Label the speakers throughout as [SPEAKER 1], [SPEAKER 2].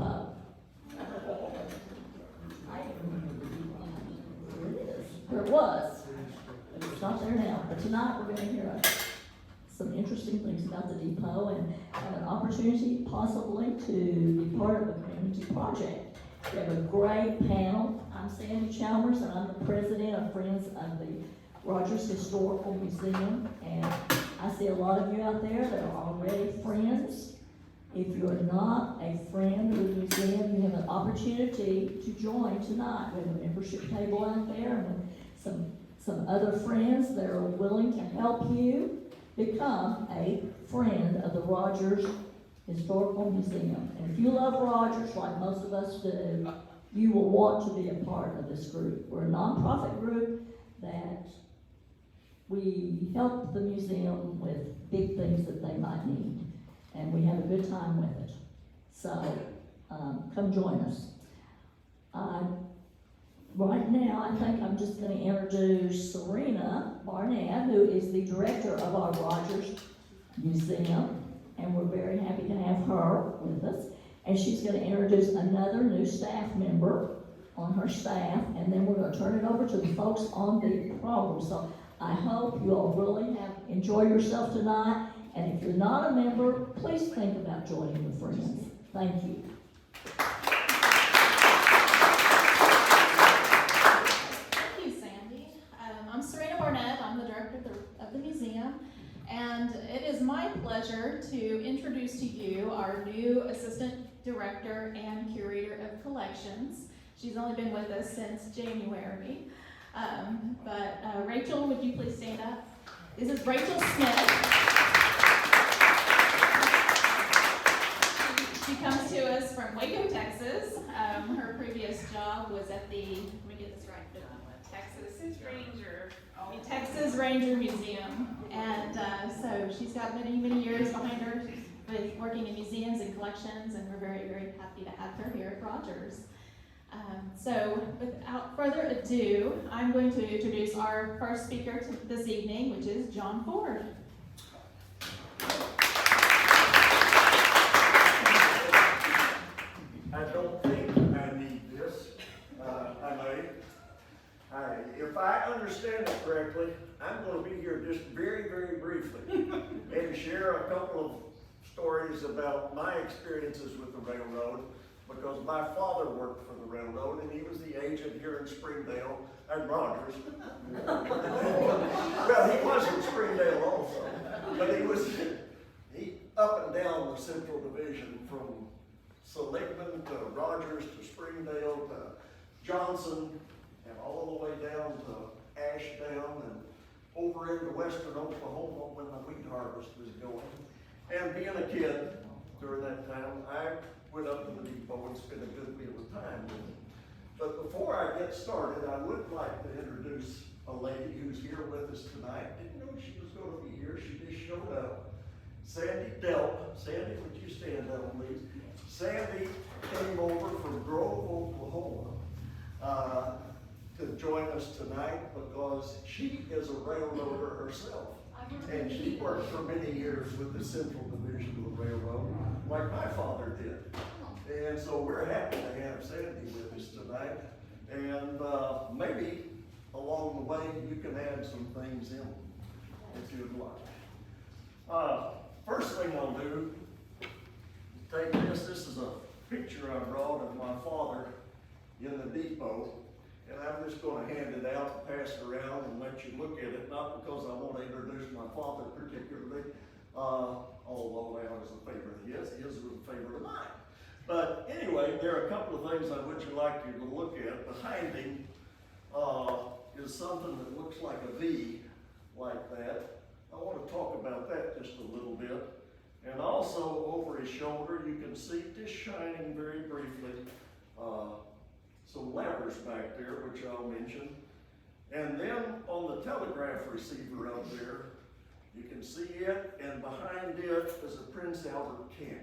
[SPEAKER 1] depot. There it is. There it was. It's not there now. But tonight we're going to hear some interesting things about the depot and have an opportunity possibly to be part of a community project. We have a great panel. I'm Sandy Chalmers, and I'm the president of Friends of the Rogers Historical Museum. And I see a lot of you out there that are already friends. If you're not a friend of the museum, you have an opportunity to join tonight. We have a membership table out there and some other friends that are willing to help you become a friend of the Rogers Historical Museum. And if you love Rogers, like most of us do, you will want to be a part of this group. We're a nonprofit group that we help the museum with big things that they might need. And we have a good time with it. So, come join us. Right now, I think I'm just going to introduce Serena Barnett, who is the director of our Rogers Museum, and we're very happy to have her with us. And she's going to introduce another new staff member on her staff, and then we're going to turn it over to the folks on the program. So I hope you all really enjoy yourself tonight, and if you're not a member, please think about joining your friends. Thank you.
[SPEAKER 2] I'm Serena Barnett. I'm the director of the museum, and it is my pleasure to introduce to you our new assistant director and curator of collections. She's only been with us since January, but Rachel, would you please stand up? This is Rachel Smith. She comes to us from Waco, Texas. Her previous job was at the, let me get this right, Texas Ranger Museum, and so she's got many, many years behind her with working in museums and collections, and we're very, very happy to have her here at Rogers. So without further ado, I'm going to introduce our first speaker this evening, which is John Ford.
[SPEAKER 3] I don't think I need this. I may. If I understand it correctly, I'm going to be here just very, very briefly and share a couple of stories about my experiences with the railroad, because my father worked for the railroad and he was the agent here in Springdale and Rogers. Well, he was in Springdale also, but he up and down the Central Division from Seligman to Rogers to Springdale to Johnson, and all the way down to Ashdown and over into western Oklahoma when the wheat harvest was going. And being a kid during that time, I went up to the depot and spent a good deal of time with him. But before I get started, I would like to introduce a lady who's here with us tonight. Didn't know she was going to be here. She just showed up. Sandy Delp. Sandy, would you stand up, please? Sandy came over from Grove, Oklahoma, to join us tonight because she is a railroader herself. And she worked for many years with the Central Division of the Railroad, like my father did. And so we're happy to have Sandy with us tonight. And maybe along the way you can add some things in if you'd like. First thing I'll do, take this. This is a picture I brought of my father in the depot. And I'm just going to hand it out, pass it around, and let you look at it, not because I want to introduce my father particularly, although that was a favorite of his was a favorite of mine. But anyway, there are a couple of things I would like you to look at. Behind him is something that looks like a V, like that. I want to talk about that just a little bit. And also over his shoulder, you can see just shining very briefly some levers back there, which I'll mention. And then on the telegraph receiver up there, you can see it, and behind it is a Prince Albert can.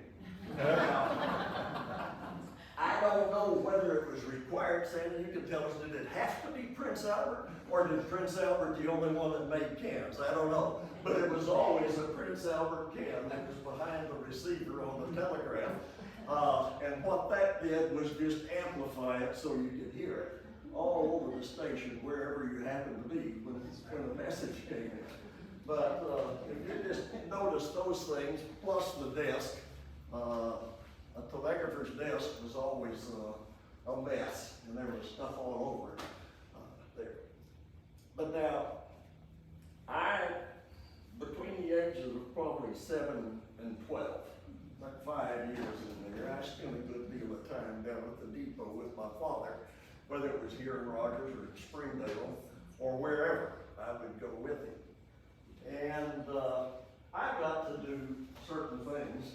[SPEAKER 3] I don't know whether it was required. Sandy, you can tell us, did it have to be Prince Albert, or did Prince Albert the only one that made cans? I don't know. But it was always a Prince Albert can that was behind the receiver on the telegraph. And what that did was just amplify it so you could hear it all over the station, wherever you happened to be when the message came in. But if you just notice those things, plus the desk, a telegrapher's desk was always a mess, and there was stuff all over it there. But now, between the ages of probably 7 and 12, like 5 years in there, I spent a good deal of time down at the depot with my father, whether it was here in Rogers or in Springdale or wherever. I would go with him. And I got to do certain things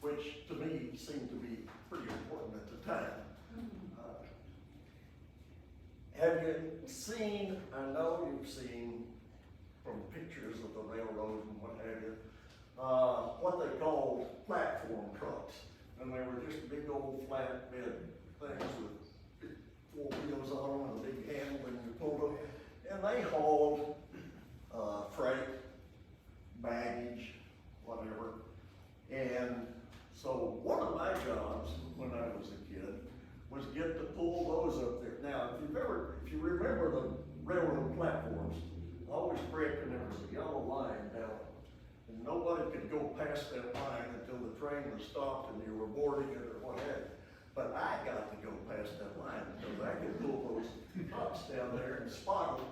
[SPEAKER 3] which to me seemed to be pretty important at the time. Have you seen, I know you've seen from pictures of the railroad and what have you, what they called platform trucks. And they were just big old flatbed things with big 4 wheels on them and a big handle when you pulled them. And they hauled freight, baggage, whatever. And so one of my jobs when I was a kid was get to pull those up there. Now, if you remember the railroad platforms, always brick, and there was a yellow line down, and nobody could go past that line until the train was stopped and you were boarding it or what have you. But I got to go past that line because I could pull those trucks down there and spot them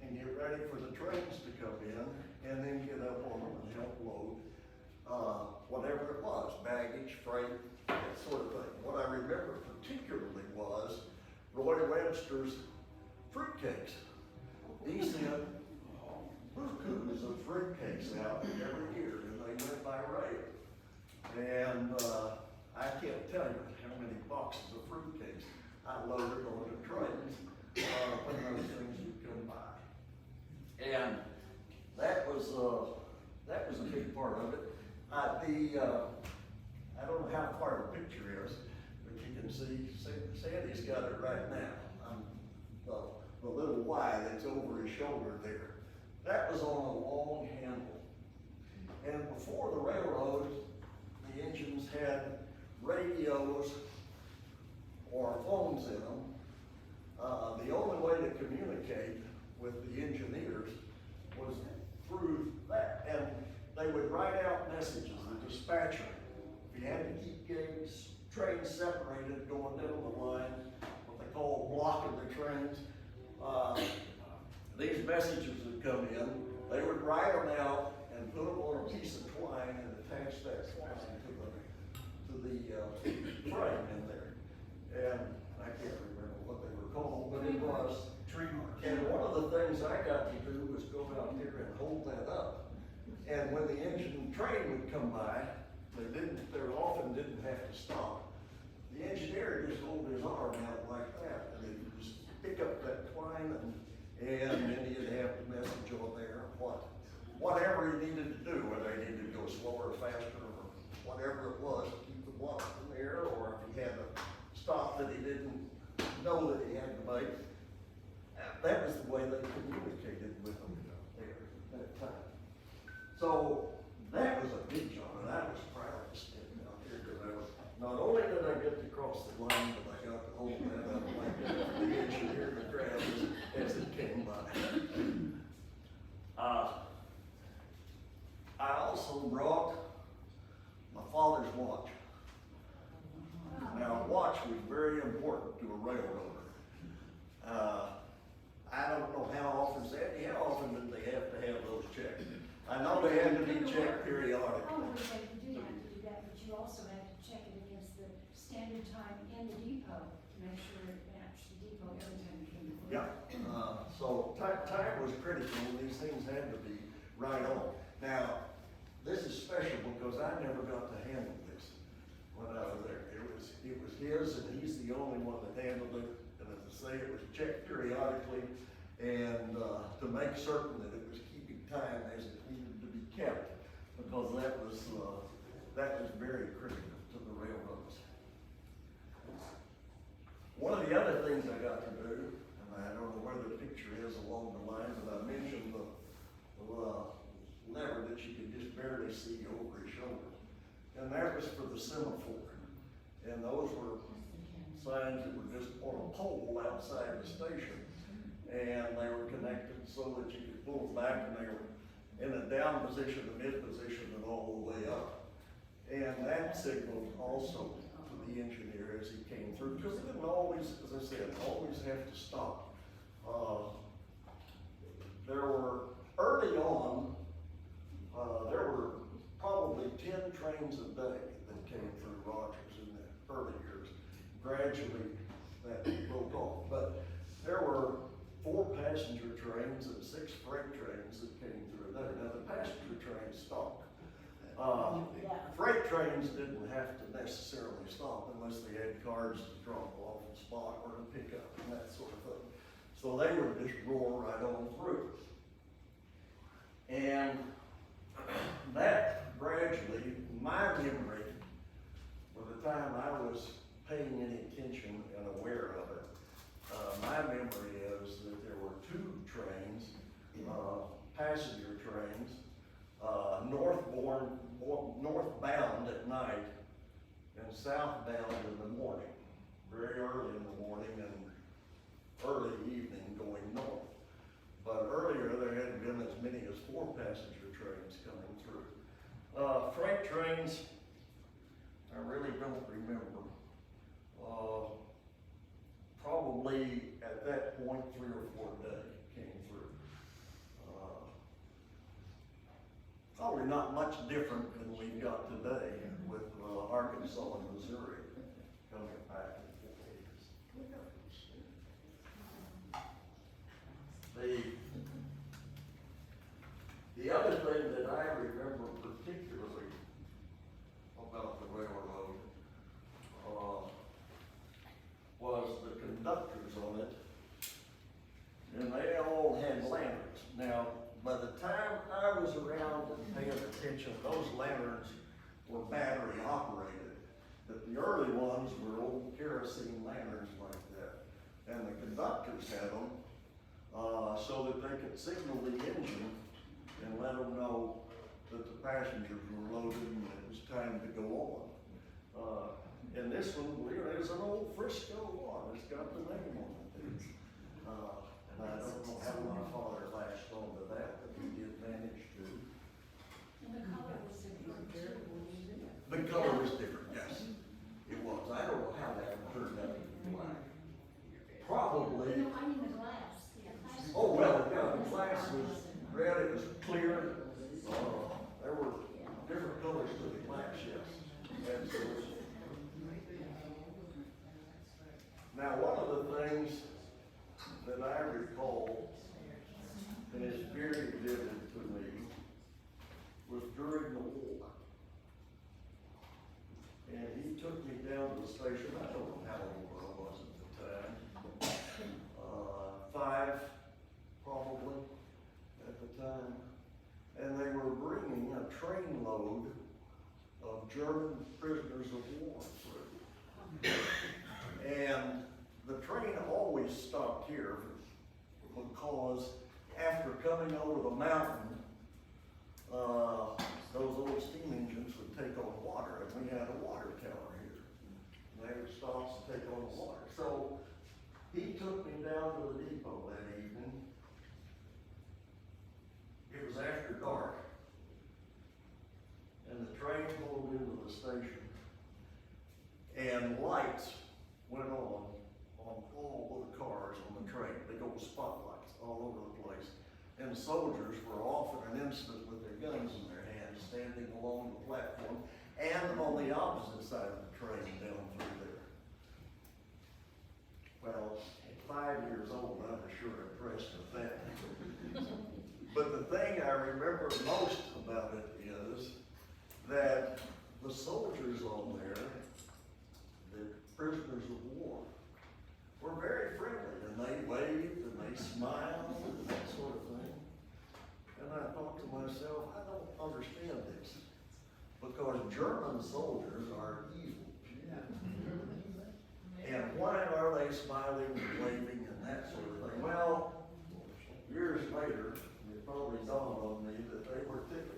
[SPEAKER 3] and get ready for the trains to come in, and then get up on them and help load whatever it was, baggage, freight, that sort of thing. What I remember particularly was Roy Webster's fruitcakes. He sent bukus of fruitcakes out every year, and they went by rail. And I can't tell you how many boxes of fruitcakes I loaded on the trains when those things would come by. And that was a big part of it. I don't know how far the picture is, but you can see Sandy's got it right now. The little Y that's over his shoulder there. That was on a long handle. And before the railroad, the engines had radios or phones in them. The only way to communicate with the engineers was through that. And they would write out messages, the dispatcher. If you had to keep getting trains separated going down the line, what they call blocking the trains, these messages would come in. They would write them out and put them on a piece of twine and attach that twine to the frame in there. And I can't remember what they were called, but it was tree marks. And one of the things I got to do was go out there and hold that up. And when the engine train would come by, they often didn't have to stop. The engineer just hold his arm out like that, and he'd just pick up that twine, and then he'd have the message on there, whatever he needed to do, whether he needed to go slower or faster, or whatever it was, to keep the block in the air, or if he had a stop that he didn't know that he had to make. That was the way they communicated with them there at that time. So that was a big job, and I was proud to stand out here because not only did I get to cross the line, but I got to hold that up like the engineer to grab as it came by. I also brought my father's watch. Now, a watch was very important to a railroader. I don't know how often, Sandy, how often did they have to have those checked? I know they had to be checked periodically.
[SPEAKER 4] Oh, you do have to do that, but you also have to check it against the standard time in the depot to make sure it matched the depot every time you came to work.
[SPEAKER 3] Yeah, so time was critical, and these things had to be right on. Now, this is special because I never got to handle this when I was there. It was his, and he's the only one that handled it. And as I say, it was checked periodically, and to make certain that it was keeping time as it needed to be kept, because that was very critical to the railroads. One of the other things I got to do, and I don't know where the picture is along the line, but I mentioned the lever that you could just barely see over his shoulder. and that was for the semaphore. And those were signs that were just on a pole outside the station. And they were connected so that you could pull them back, and they were in a down position, a mid position, and all the way up. And that signaled also to the engineer as he came through, because it didn't always, as I said, always have to stop. There were, early on, there were probably 10 trains a day that came through Rogers in the early years. Gradually, that broke off, but there were 4 passenger trains and 6 freight trains that came through there. Now, the passenger trains stopped. Freight trains didn't have to necessarily stop unless they had cars to drop off and spot or to pick up and that sort of thing. So they would just roar right on through. And that gradually, my memory, by the time I was paying any attention and aware of it, my memory is that there were 2 trains, passenger trains, northbound at night and southbound in the morning, very early in the morning and early evening going north. But earlier there had been as many as 4 passenger trains coming through. Freight trains, I really don't remember. Probably at that point 3 or 4 a day came through. Probably not much different than we've got today with Arkansas and Missouri coming back and forth. The other thing that I remember particularly about the railroad was the conductors on it, and they all had lanterns. Now, by the time I was around and paying attention, those lanterns were battery operated. But the early ones were old kerosene lanterns like that. And the conductors had them so that they could signal the engine and let them know that the passengers were loaded and it was time to go on. And this one, is an old Frisco one. It's got the name on it. And I don't know how my father latched on to that, but he did manage to.
[SPEAKER 4] And the color was different too.
[SPEAKER 3] The color was different, yes. It was. I don't know how that turned out to be black. Probably.
[SPEAKER 4] No, I mean the glass. Yeah, glass.
[SPEAKER 3] Oh, well, yeah, the glass was red, it was clear. There were different colors to the glass, yes. Absolutely. Now, one of the things that I recall, and it's very vivid to me, was during the war. And he took me down to the station. I don't know how old I was at the time. 5, probably, at the time. And they were bringing a train load of German prisoners of war through. And the train always stopped here because after coming over the mountain, those old steam engines would take on water, and we had a water tower here. And they would stop to take on the water. So he took me down to the depot that evening. It was after dark, and the train pulled into the station, and lights went on all of the cars on the train. Big old spotlights all over the place. And soldiers were off in an instant with their guns in their hands, standing along the platform and on the opposite side of the train down through there. Well, at 5 years old, I was sure impressed with that. But the thing I remember most about it is that the soldiers on there, the prisoners of war, were very friendly, and they waved and they smiled and that sort of thing. And I thought to myself, I don't understand this, because German soldiers are evil. And why are they smiling and waving and that sort of thing? Well, years later, it probably dawned on me that they were ticked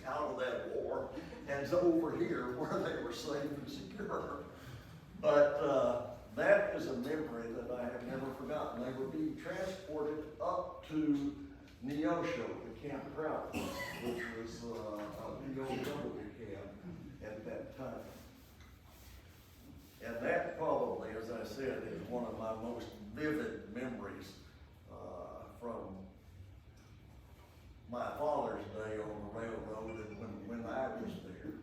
[SPEAKER 3] out of that war, and over here where they were safe and secure. But that is a memory that I have never forgotten. They were being transported up to Neosho, the campground, which was a POW camp at that time. And that probably, as I said, is one of my most vivid memories from my father's day on the railroad and when I was there.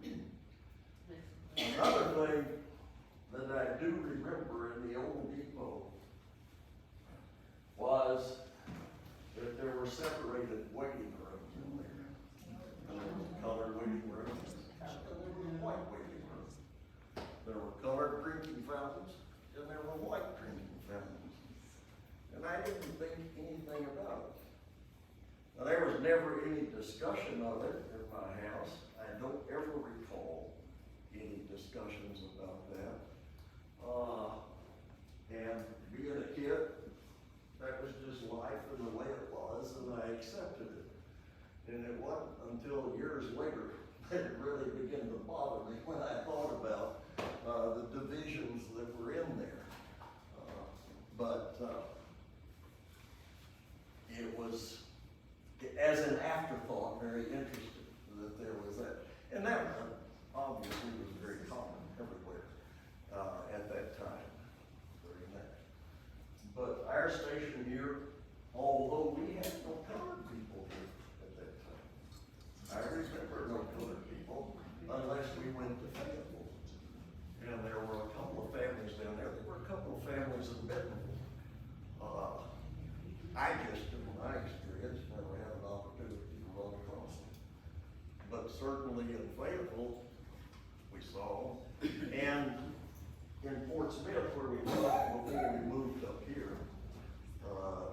[SPEAKER 3] Another thing that I do remember in the old depot was that there were separated waiting rooms in there. And there was colored waiting rooms, and there were white waiting rooms. There were colored drinking fountains, and there were white drinking fountains. And I didn't think anything about it. Now, there was never any discussion of it in my house. I don't ever recall any discussions about that. And being a kid, that was just life and the way it was, and I accepted it. And it wasn't until years later that it really began to bother me when I thought about the divisions that were in there. But it was, as an afterthought, very interesting that there was that. And that obviously was very common everywhere at that time during that. But our station here, although we had no colored people here at that time, I remember no colored people unless we went to Fayetteville. And there were a couple of families down there. There were a couple of families in Bentonville. I just, in my experience, never had an opportunity to run across them. But certainly in Fayetteville, we saw them. And in Fort Smith, where we lived before we moved up here,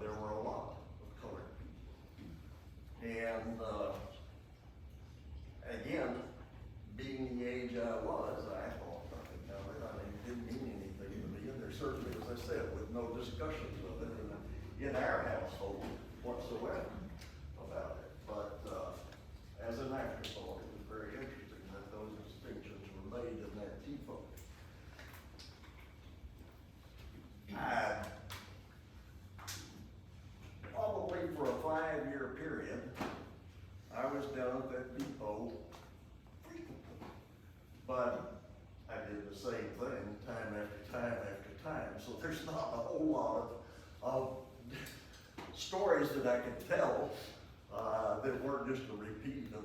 [SPEAKER 3] there were a lot of colored people. And again, being the age I was, I thought nothing of it. I mean, it didn't mean anything to me. And there certainly, as I said, with no discussions of it in our household whatsoever about it. But as an afterthought, it was very interesting that those distinctions were made in that depot. Probably for a 5-year period, I was down at that depot frequently. But I did the same thing time after time after time. So there's not a whole lot of stories that I could tell that weren't just a repeat of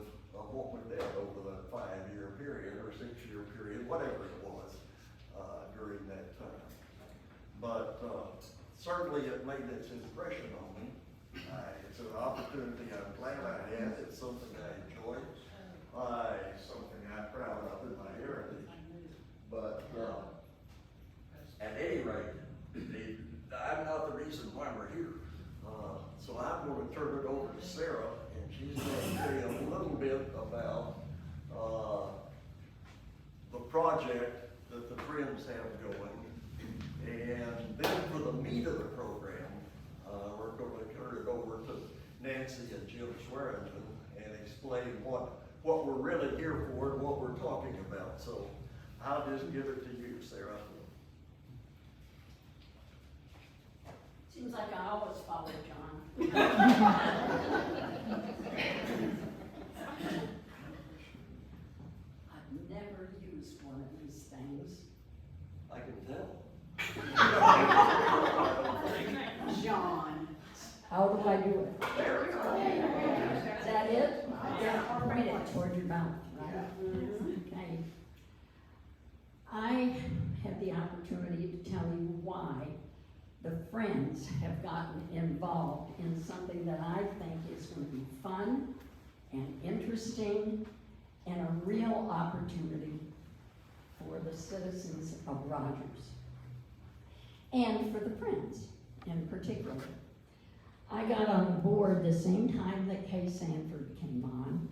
[SPEAKER 3] what we did over that 5-year period or 6-year period, whatever it was during that time. But certainly it made its impression on me. It's an opportunity I'm glad I had. It's something I enjoy. Something I'm proud of in my heritage. But at any rate, I'm not the reason why we're here. So I'm going to turn it over to Sarah, and she's going to tell you a little bit about the project that the Friends have going. And then for the meat of the program, we're going to turn it over to Nancy and Jim Swearingen and explain what we're really here for and what we're talking about. So I'll just give it to you, Sarah.
[SPEAKER 5] Seems like I always follow John. I've never used one of these things.
[SPEAKER 3] I can tell.
[SPEAKER 5] John.
[SPEAKER 1] How do I do it?
[SPEAKER 3] There we go.
[SPEAKER 1] Is that it? Yeah, bring it toward your mouth, right? Okay. I had the opportunity to tell you why the Friends have gotten involved in something that I think is going to be fun and interesting and a real opportunity for the citizens of Rogers and for the Friends in particular. I got on board the same time that Kay Sanford came on,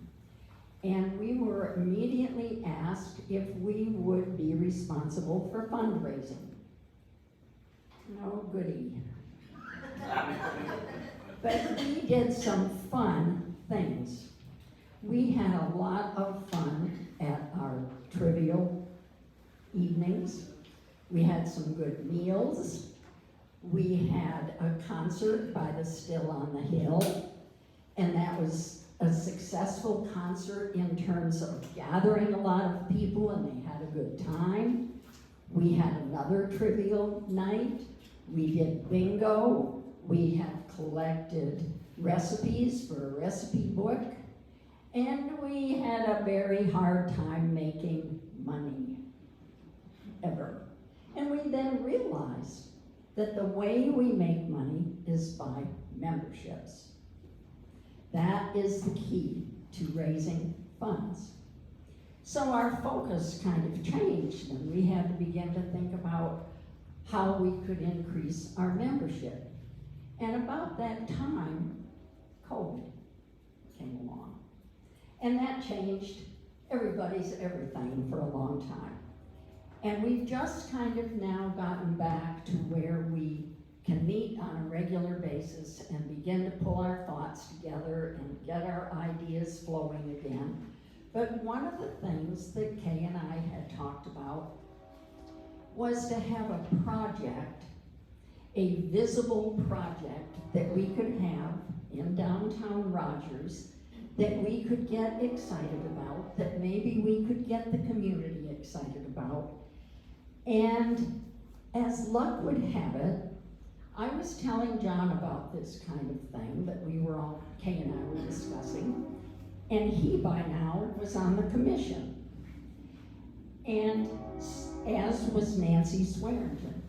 [SPEAKER 1] and we were immediately asked if we would be responsible for fundraising. No goody. But we did some fun things.
[SPEAKER 6] We had a lot of fun at our trivial evenings. We had some good meals. We had a concert by the Still on the Hill, and that was a successful concert in terms of gathering a lot of people, and they had a good time. We had another trivial night. We did bingo. We have collected recipes for a recipe book, and we had a very hard time making money, ever. And we then realized that the way we make money is by memberships. That is the key to raising funds. So our focus kind of changed, and we had to begin to think about how we could increase our membership. And about that time, COVID came along. And that changed everybody's everything for a long time. And we've just kind of now gotten back to where we can meet on a regular basis and begin to pull our thoughts together and get our ideas flowing again. But one of the things that Kay and I had talked about was to have a project, a visible project that we could have in downtown Rogers that we could get excited about, that maybe we could get the community excited about. And as luck would have it, I was telling John about this kind of thing that Kay and I were discussing, and he by now was on the commission. And as was Nancy Swearingen.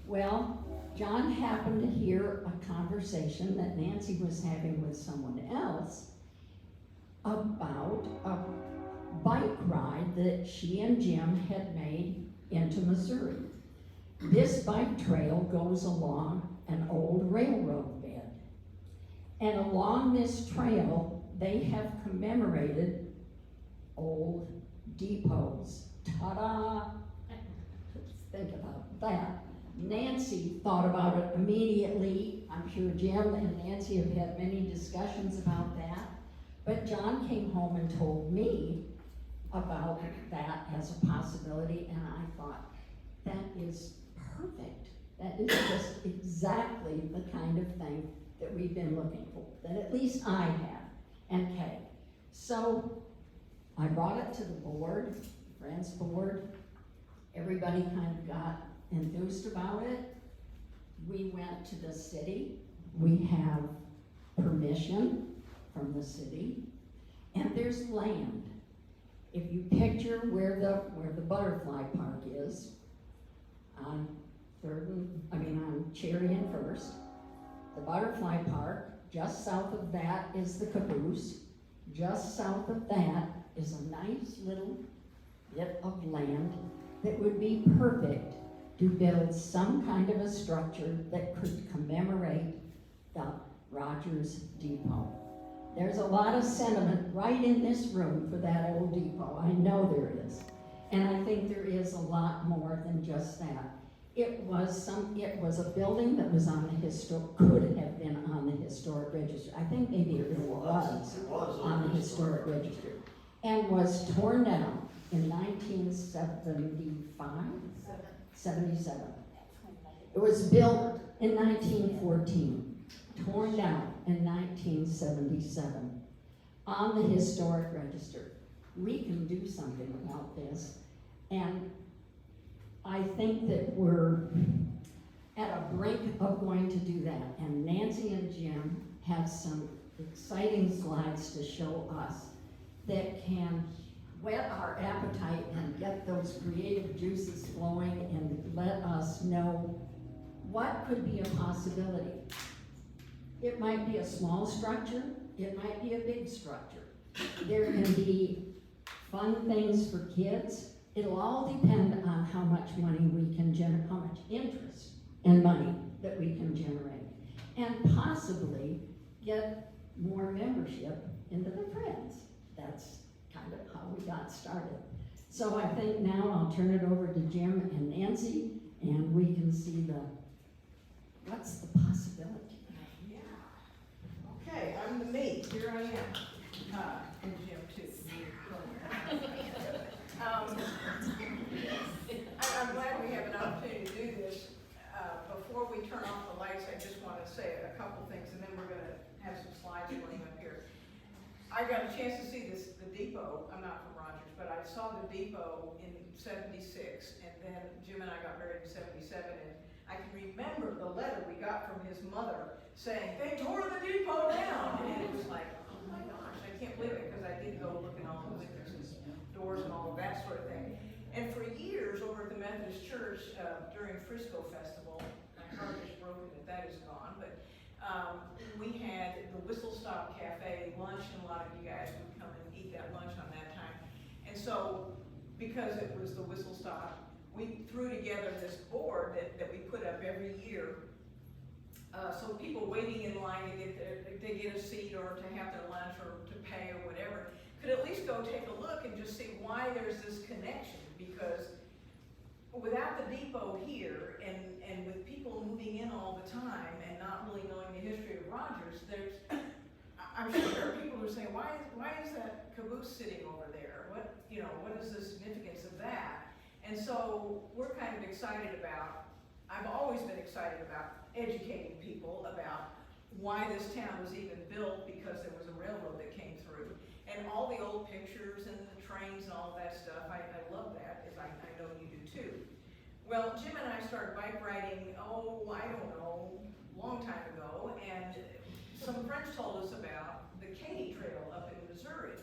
[SPEAKER 6] Well, John happened to hear a conversation that Nancy was having with someone else about a bike ride that she and Jim had made into Missouri. This bike trail goes along an old railroad bed. And along this trail, they have commemorated old depots. Ta-da! Think about that. Nancy thought about it immediately. I'm sure Jim and Nancy have had many discussions about that. But John came home and told me about that as a possibility, and I thought, that is perfect. That is just exactly the kind of thing that we've been looking for, that at least I have, and Kay. So I brought it to the board, Friends Board. Everybody kind of got enthused about it. We went to the city. We have permission from the city, and there's land. If you picture where the butterfly park is, on Cherry and First, the butterfly park, just south of that is the caboose. Just south of that is a nice little bit of land that would be perfect to build some kind of a structure that could commemorate the Rogers Depot. There's a lot of sentiment right in this room for that old depot. I know there is. And I think there is a lot more than just that. It was a building that was could have been on the historic register. I think maybe it was on the historic register. And was torn down in 1975? 77. It was built in 1914, torn down in 1977 on the historic register. We can do something about this, and I think that we're at a brink of going to do that, and Nancy and Jim have some exciting slides to show us that can whet our appetite and get those creative juices flowing and let us know what could be a possibility. It might be a small structure, it might be a big structure. There can be fun things for kids. It'll all depend on how much money we can generate, how much interest and money that we can generate. And possibly get more membership into the Friends. That's kind of how we got started. So I think now I'll turn it over to Jim and Nancy, and we can see what's the possibility.
[SPEAKER 7] Yeah. Okay, I'm the me. Here I am. And Jim too. I'm glad we have an opportunity to do this. Before we turn off the lights, I just want to say a couple things, and then we're going to have some slides going up here. I got a chance to see the depot. I'm not from Rogers, but I saw the depot in '76, and then Jim and I got married in '77, and I can remember the letter we got from his mother saying, they tore the depot down, and it was like, oh my gosh, I can't believe it, because I did go look in all the windows and doors and all of that sort of thing. And for years over at the Methodist Church, during Frisco Festival, my heart is broken that is gone, but we had the Whistle Stop Cafe lunch, and a lot of you guys would come and eat that lunch on that time. And so, because it was the Whistle Stop, we threw together this board that we put up every year, so people waiting in line to get a seat or to have their lunch or to pay or whatever could at least go take a look and just see why there's this connection. Because without the depot here, and with people moving in all the time and not really knowing the history of Rogers, I'm sure there are people who are saying, why is that caboose sitting over there? What is the significance of that? And so we're kind of excited about, I've always been excited about educating people about why this town was even built, because there was a railroad that came through. And all the old pictures and the trains and all that stuff, I love that, as I know you do too. Well, Jim and I started bike riding, I don't know, long time ago, and some friends told us about the Katy Trail up in Missouri.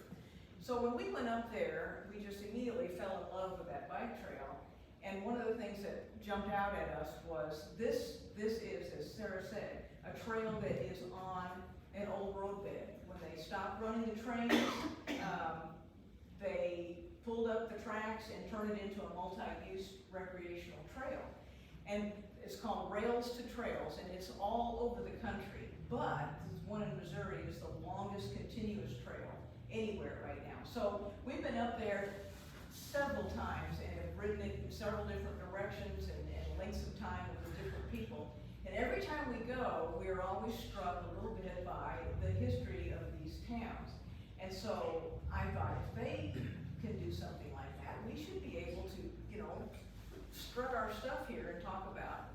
[SPEAKER 7] So when we went up there, we just immediately fell in love with that bike trail. And one of the things that jumped out at us was this is, as Sarah said, a trail that is on an old roadbed. When they stopped running the trains, they pulled up the tracks and turned it into a multi-use recreational trail. And it's called Rails to Trails, and it's all over the country. But this one in Missouri is the longest continuous trail anywhere right now. So we've been up there several times and have ridden it in several different directions and lengths of time with different people. And every time we go, we're always struck a little bit by the history of these towns. And so I thought, if they can do something like that, we should be able to, strut our stuff here and talk about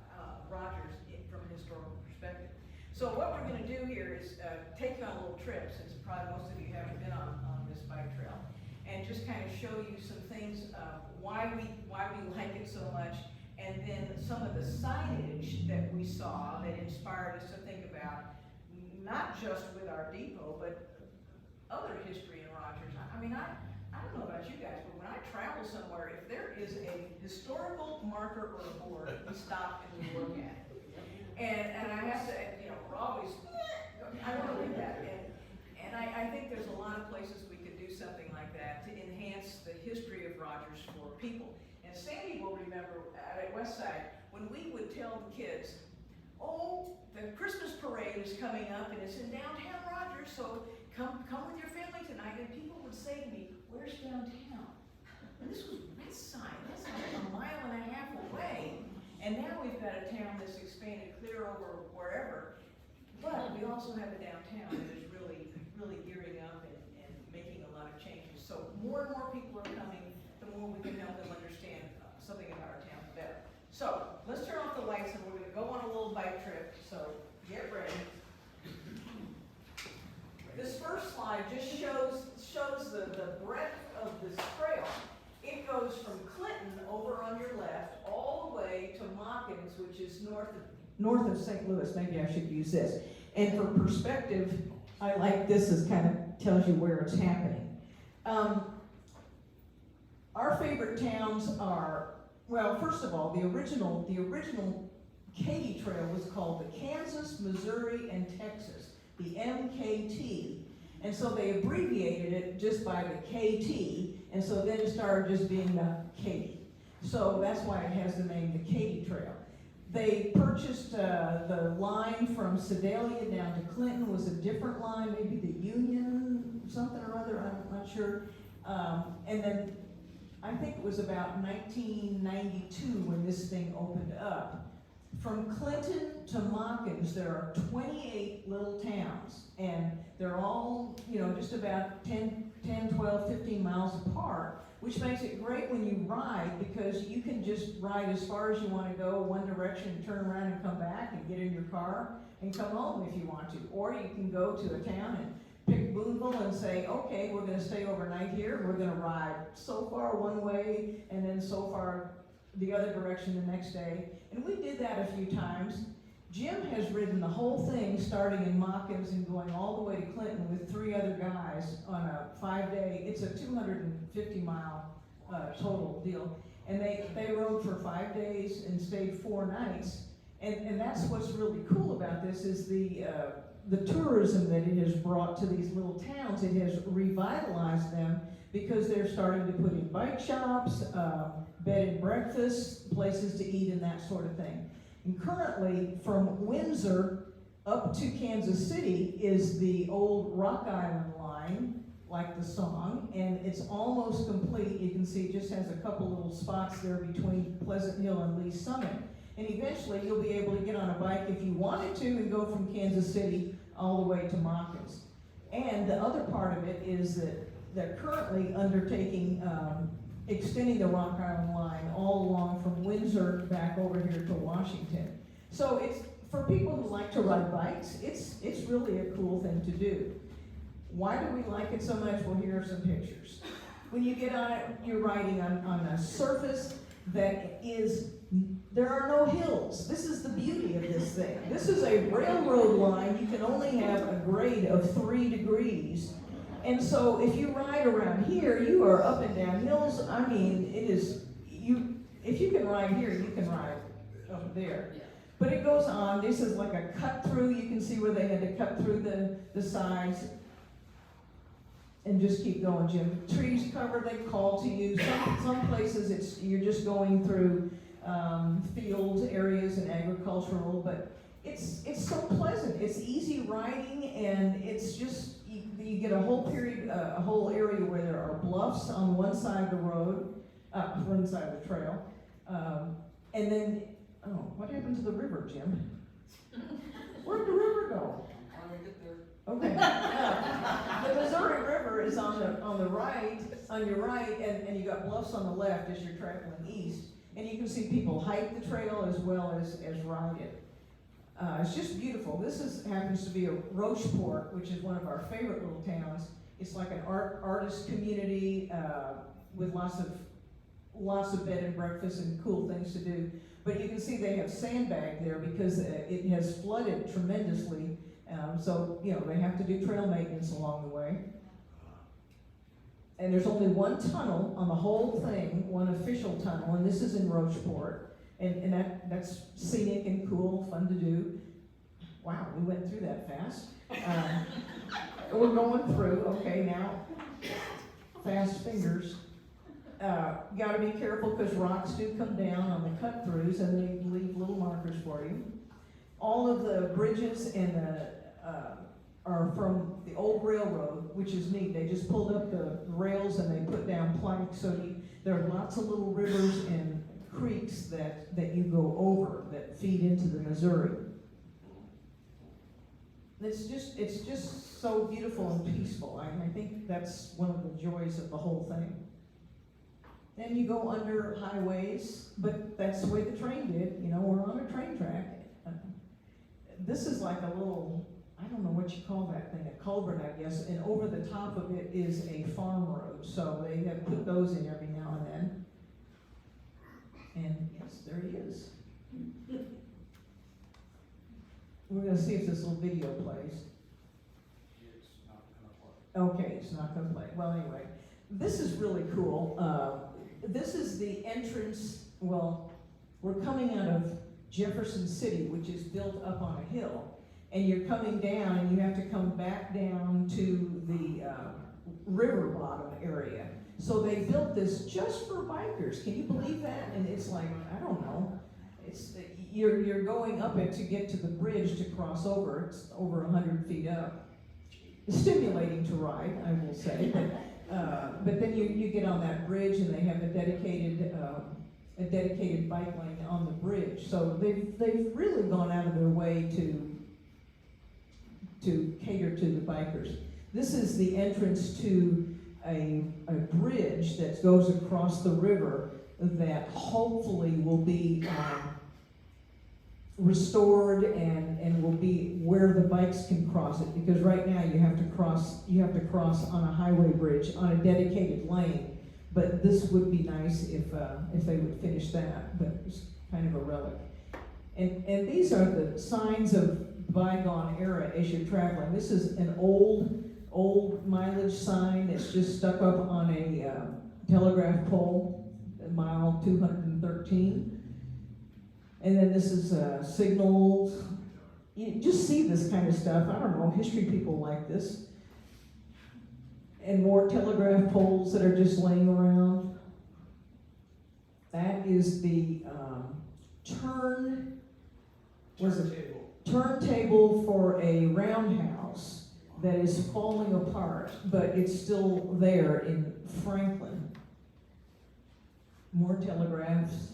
[SPEAKER 7] Rogers from a historical perspective. So what we're going to do here is take you on a little trip, since probably most of you haven't been on this bike trail, and just kind of show you some things, why we like it so much, and then some of the signage that we saw that inspired us to think about, not just with our depot, but other history in Rogers. I mean, I don't know about you guys, but when I travel somewhere, if there is a historical marker or a board, we stop and we look at it. And I have to, we're always, I want to read that. And I think there's a lot of places we could do something like that to enhance the history of Rogers for people. And Sandy will remember at Westside, when we would tell the kids, the Christmas parade is coming up and it's in downtown Rogers, so come with your family tonight. And people would say to me, where's downtown? And this was Westside, that's like a mile and a half away. And now we've got a town that's expanded clear over wherever. But we also have a downtown that is really, really gearing up and making a lot of changes. So more and more people are coming, the more we can help them understand something about our town better. So let's turn off the lights and we're going to go on a little bike trip. So get ready. This first slide just shows the breadth of this trail. It goes from Clinton over on your left all the way to Mockins, which is north of St. Louis. Maybe I should use this. And for perspective, I like this as kind of tells you where it's happening. Our favorite towns are, well, first of all, the original Katy Trail was called the Kansas, Missouri, and Texas, the MKT. And so they abbreviated it just by the KT, and so then it started just being the Katy. So that's why it has the name the Katy Trail. They purchased the line from Sedalia down to Clinton was a different line, maybe the Union, something or other, I'm not sure. And then I think it was about 1992 when this thing opened up.
[SPEAKER 8] From Clinton to Mockins, there are 28 little towns, and they're all, just about 10, 12, 15 miles apart, which makes it great when you ride, because you can just ride as far as you want to go, one direction, turn around and come back and get in your car and come home if you want to. Or you can go to a town and pick Boonville and say, okay, we're going to stay overnight here, we're going to ride so far one way and then so far the other direction the next day. And we did that a few times. Jim has ridden the whole thing starting in Mockins and going all the way to Clinton with 3 other guys on a 5-day, it's a 250-mile total deal. And they rode for 5 days and stayed 4 nights. And that's what's really cool about this is the tourism that it has brought to these little towns. It has revitalized them because they're starting to put in bike shops, bed and breakfast, places to eat and that sort of thing. And currently, from Windsor up to Kansas City is the old Rock Island line, like the song, and it's almost complete. You can see it just has a couple little spots there between Pleasant Hill and Lee Summit. And eventually you'll be able to get on a bike if you wanted to and go from Kansas City all the way to Mockins. And the other part of it is that they're currently undertaking extending the Rock Island line all along from Windsor back over here to Washington. So it's, for people who like to ride bikes, it's really a cool thing to do. Why do we like it so much? Well, here are some pictures. When you get on it, you're riding on a surface that is, there are no hills. This is the beauty of this thing. This is a railroad line. You can only have a grade of 3 degrees. And so if you ride around here, you are up and down hills. I mean, it is, if you can ride here, you can ride up there. But it goes on. This is like a cut through. You can see where they had to cut through the sides. And just keep going, Jim. Trees covered, they call to you. Some places you're just going through fields, areas, and agricultural, but it's so pleasant. It's easy riding, and it's just, you get a whole period, a whole area where there are bluffs on one side of the road, one side of the trail, and then, what happened to the river, Jim? Where'd the river go? Okay. The Missouri River is on the right, on your right, and you got bluffs on the left as you're traveling east. And you can see people hike the trail as well as ride it. It's just beautiful. This happens to be a Rocheport, which is one of our favorite little towns. It's like an artist community with lots of bed and breakfast and cool things to do. But you can see they have sandbag there because it has flooded tremendously. So, they have to do trail maintenance along the way. And there's only one tunnel on the whole thing, one official tunnel, and this is in Rocheport. And that's scenic and cool, fun to do. Wow, we went through that fast. We're going through, okay, now, fast fingers. Gotta be careful because rocks do come down on the cut-throughs and they leave little markers for you. All of the bridges and are from the old railroad, which is neat. They just pulled up the rails and they put down planks, so there are lots of little rivers and creeks that you go over that feed into the Missouri. It's just so beautiful and peaceful. I think that's one of the joys of the whole thing. Then you go under highways, but that's the way the train did. We're on a train track. This is like a little, I don't know what you call that thing, a culvert, I guess, and over the top of it is a farm road. So they have put those in every now and then. And yes, there he is. We're going to see if this little video plays.
[SPEAKER 9] It's not going to play.
[SPEAKER 8] Okay, it's not going to play. Well, anyway, this is really cool. This is the entrance, well, we're coming out of Jefferson City, which is built up on a hill. And you're coming down, and you have to come back down to the river bottom area. So they built this just for bikers. Can you believe that? And it's like, I don't know. You're going up it to get to the bridge to cross over. It's over 100 feet up. It's stimulating to ride, I will say. But then you get on that bridge, and they have a dedicated a dedicated bike lane on the bridge. So they've really gone out of their way to cater to the bikers. This is the entrance to a bridge that goes across the river that hopefully will be restored and will be where the bikes can cross it, because right now you have to cross on a highway bridge on a dedicated lane. But this would be nice if they would finish that, but it's kind of a relic. And these are the signs of bygone era as you're traveling. This is an old mileage sign that's just stuck up on a telegraph pole, mile 213. And then this is signals. You just see this kind of stuff. I don't know, history people like this. And more telegraph poles that are just laying around. That is the turntable for a roundhouse that is falling apart, but it's still there in Franklin. More telegraphs,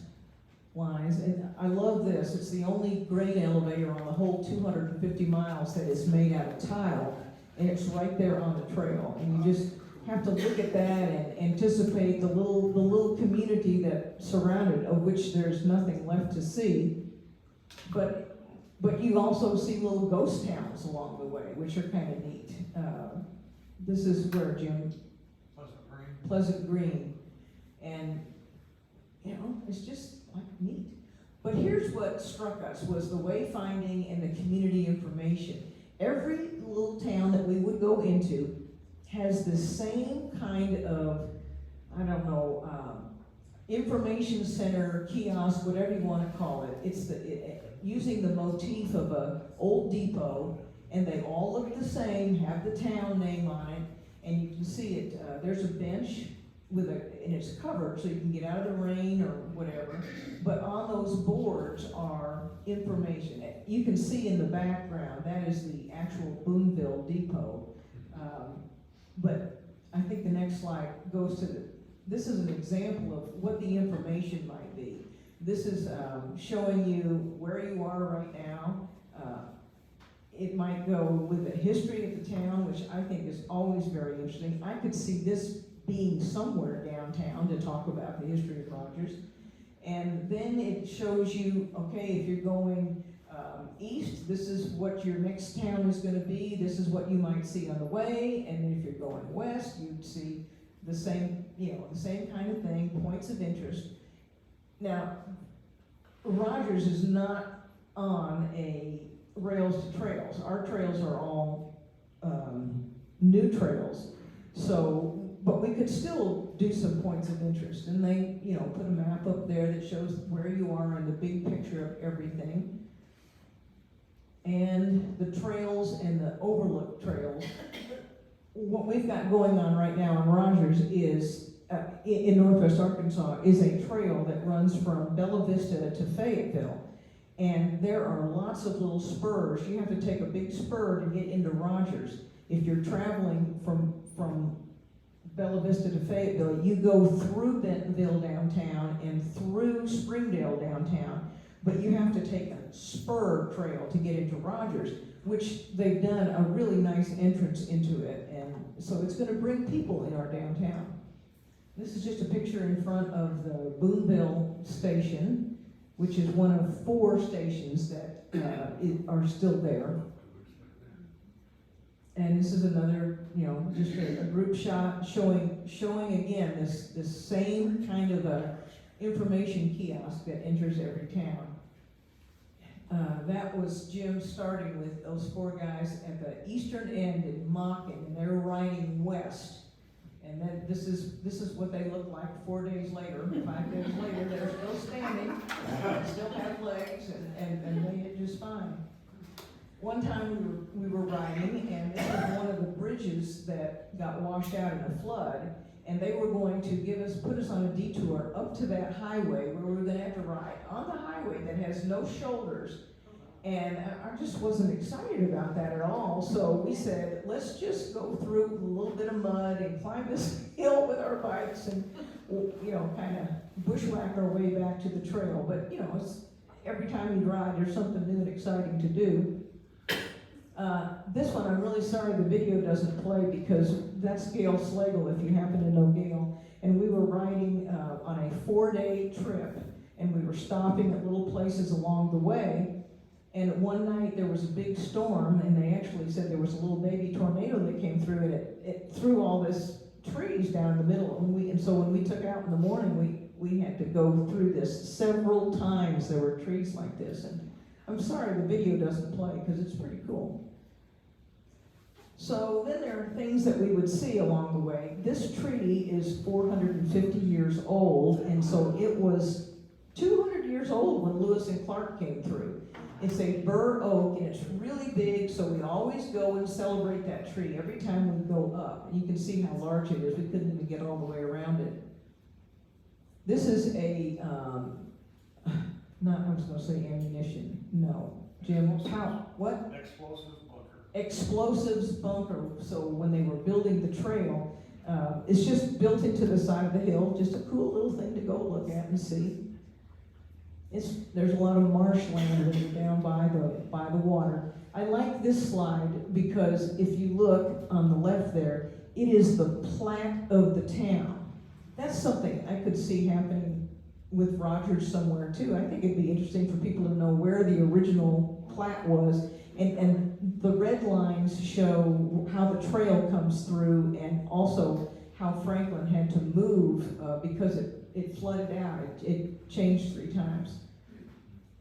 [SPEAKER 8] lines, and I love this. It's the only grain elevator on the whole 250 miles that is made out of tile, and it's right there on the trail. And you just have to look at that and anticipate the little community that surrounded, of which there's nothing left to see. But you also see little ghost towns along the way, which are kind of neat. This is where, Jim? Pleasant Green. And, you know, it's just like neat. But here's what struck us was the wayfinding and the community information. Every little town that we would go into has the same kind of, I don't know, information center, kiosk, whatever you want to call it. It's using the motif of a old depot, and they all look the same, have the town name on it, and you can see it. There's a bench and it's covered so you can get out of the rain or whatever. But on those boards are information. You can see in the background that is the actual Boonville depot. But I think the next slide goes to this is an example of what the information might be. This is showing you where you are right now. It might go with the history of the town, which I think is always very interesting. I could see this being somewhere downtown to talk about the history of Rogers. And then it shows you, okay, if you're going east, this is what your next town is going to be. This is what you might see on the way. And then if you're going west, you'd see the same, the same kind of thing, points of interest. Now, Rogers is not on a rails to trails. Our trails are all new trails. So, but we could still do some points of interest. And they, put a map up there that shows where you are in the big picture of everything. And the trails and the overlook trails. What we've got going on right now in Rogers is, in Northwest Arkansas, is a trail that runs from Bella Vista to Fayetteville. And there are lots of little spurs. You have to take a big spur to get into Rogers. If you're traveling from Bella Vista to Fayetteville, you go through Bentonville downtown and through Springdale downtown, but you have to take a spur trail to get into Rogers, which they've done a really nice entrance into it, and so it's going to bring people in our downtown. This is just a picture in front of the Boonville Station, which is one of 4 stations that are still there. And this is another, just a group shot showing again this same kind of a information kiosk that enters every town. That was Jim starting with those 4 guys at the eastern end in Mocking, and they're riding west. And then this is what they look like 4 days later. 5 days later, they're still standing, still have legs, and they did just fine. One time we were riding, and this was one of the bridges that got washed out in a flood, and they were going to put us on a detour up to that highway where we were going to have to ride on the highway that has no shoulders. And I just wasn't excited about that at all. So we said, let's just go through a little bit of mud and climb this hill with our bikes. And you know, kind of bushwhack our way back to the trail. But, you know, it's, every time you ride, there's something new and exciting to do. This one, I'm really sorry the video doesn't play because that's Gail Slagle, if you happen to know Gail. And we were riding on a 4-day trip, and we were stopping at little places along the way. And one night there was a big storm, and they actually said there was a little baby tornado that came through, and it threw all this trees down in the middle. And so when we took out in the morning, we had to go through this several times. There were trees like this, and I'm sorry the video doesn't play because it's pretty cool. So then there are things that we would see along the way. This tree is 450 years old, and so it was 200 years old when Lewis and Clark came through. It's a bur oak, and it's really big, so we always go and celebrate that tree every time we go up. And you can see how large it is. We couldn't even get all the way around it. This is a, I was going to say ammunition. No. Jim, what?
[SPEAKER 9] Explosive bunker.
[SPEAKER 8] Explosives bunker. So when they were building the trail, it's just built into the side of the hill. Just a cool little thing to go look at and see. There's a lot of marshland down by the water. I like this slide because if you look on the left there, it is the plat of the town. That's something I could see happening with Rogers somewhere too. I think it'd be interesting for people to know where the original plat was, and the red lines show how the trail comes through, and also how Franklin had to move because it flooded out. It changed 3 times.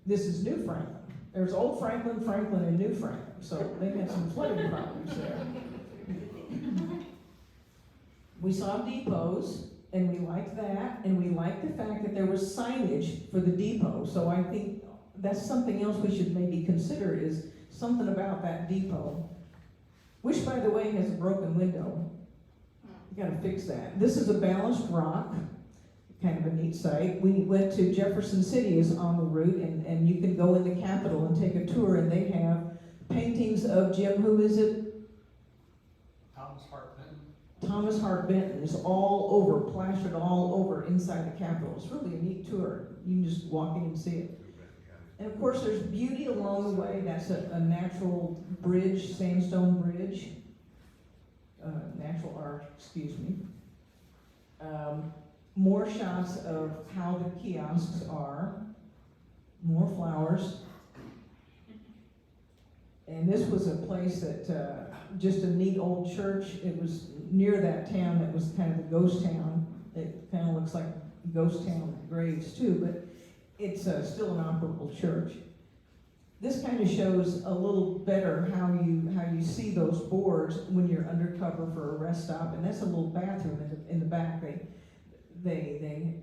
[SPEAKER 8] This is New Franklin. There's Old Franklin, Franklin, and New Franklin. So they had some flooding problems there. We saw depots, and we liked that, and we liked the fact that there was signage for the depot. So I think that's something else we should maybe consider, is something about that depot, which, by the way, has a broken window. You gotta fix that. This is a balanced rock, kind of a neat site. We went to Jefferson City is on the route, and you can go in the Capitol and take a tour, and they have paintings of Jim, who is it? Thomas Hart Benton is all over, plastered all over inside the Capitol. It's really a neat tour. You can just walk in and see it. And of course there's beauty along the way. That's a natural bridge, sandstone bridge. Natural arch, excuse me. More shots of how the kiosks are. More flowers. And this was a place that, just a neat old church. It was near that town that was kind of the ghost town. It kind of looks like ghost town graves too, but it's still an operable church. This kind of shows a little better how you see those boards when you're undercover for a rest stop, and that's a little bathroom in the back. They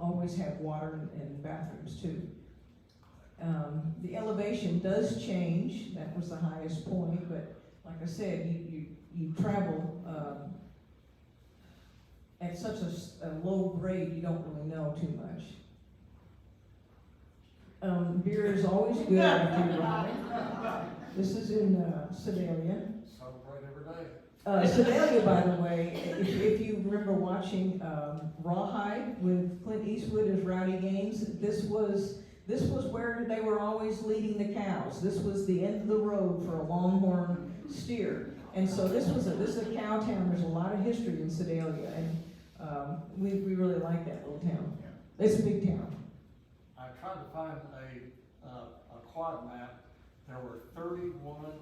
[SPEAKER 8] always have water and bathrooms too. The elevation does change. That was the highest point, but like I said, you travel at such a low grade, you don't really know too much. Beer is always good after you ride. This is in Sedalia.
[SPEAKER 9] Celebrate every day.
[SPEAKER 8] Sedalia, by the way, if you remember watching Rawhide with Clint Eastwood as Rowdy Gaines, this was where they were always leading the cows. This was the end of the road for a longhorn steer. And so this is a cow town. There's a lot of history in Sedalia, and we really like that little town. It's a big town.
[SPEAKER 9] I tried to find a quad map. There were 31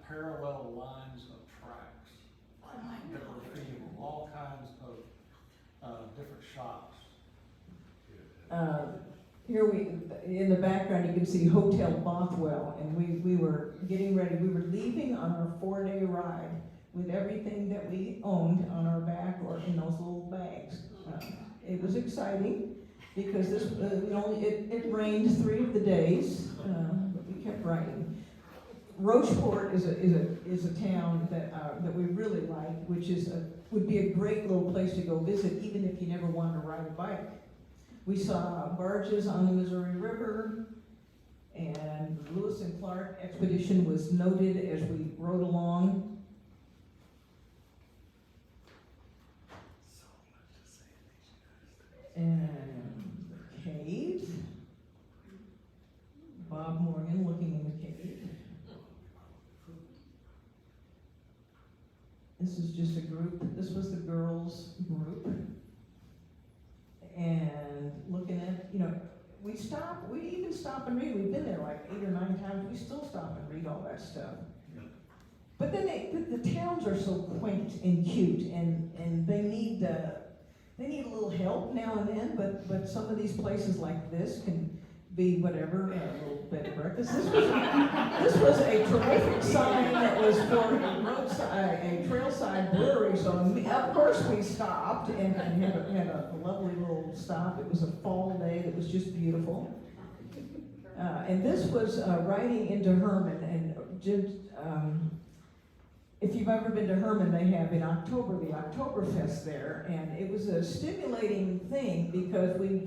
[SPEAKER 9] parallel lines of tracks that were feeding all kinds of different shops.
[SPEAKER 8] Here in the background, you can see Hotel Bothwell, and we were getting ready. We were leaving on our 4-day ride with everything that we owned on our back or in those little bags. It was exciting because it rained 3 of the days, but we kept riding. Rocheport is a town that we really like, which would be a great little place to go visit, even if you never wanted to ride a bike. We saw barges on the Missouri River, and the Lewis and Clark expedition was noted as we rode along. This is just a group, this was the girls' group. And looking at, you know, we even stop and read. We've been there like 8 or 9 times. We still stop and read all that stuff. But then the towns are so quaint and cute, and they need a little help now and then. But some of these places like this can be whatever, a little bed and breakfast. This was a terrific sign that was for a trailside brewery. So of course we stopped and had a lovely little stop. It was a fall day that was just beautiful. And this was riding into Herman, and just, if you've ever been to Herman, they have in October the Oktoberfest there, and it was a stimulating thing because we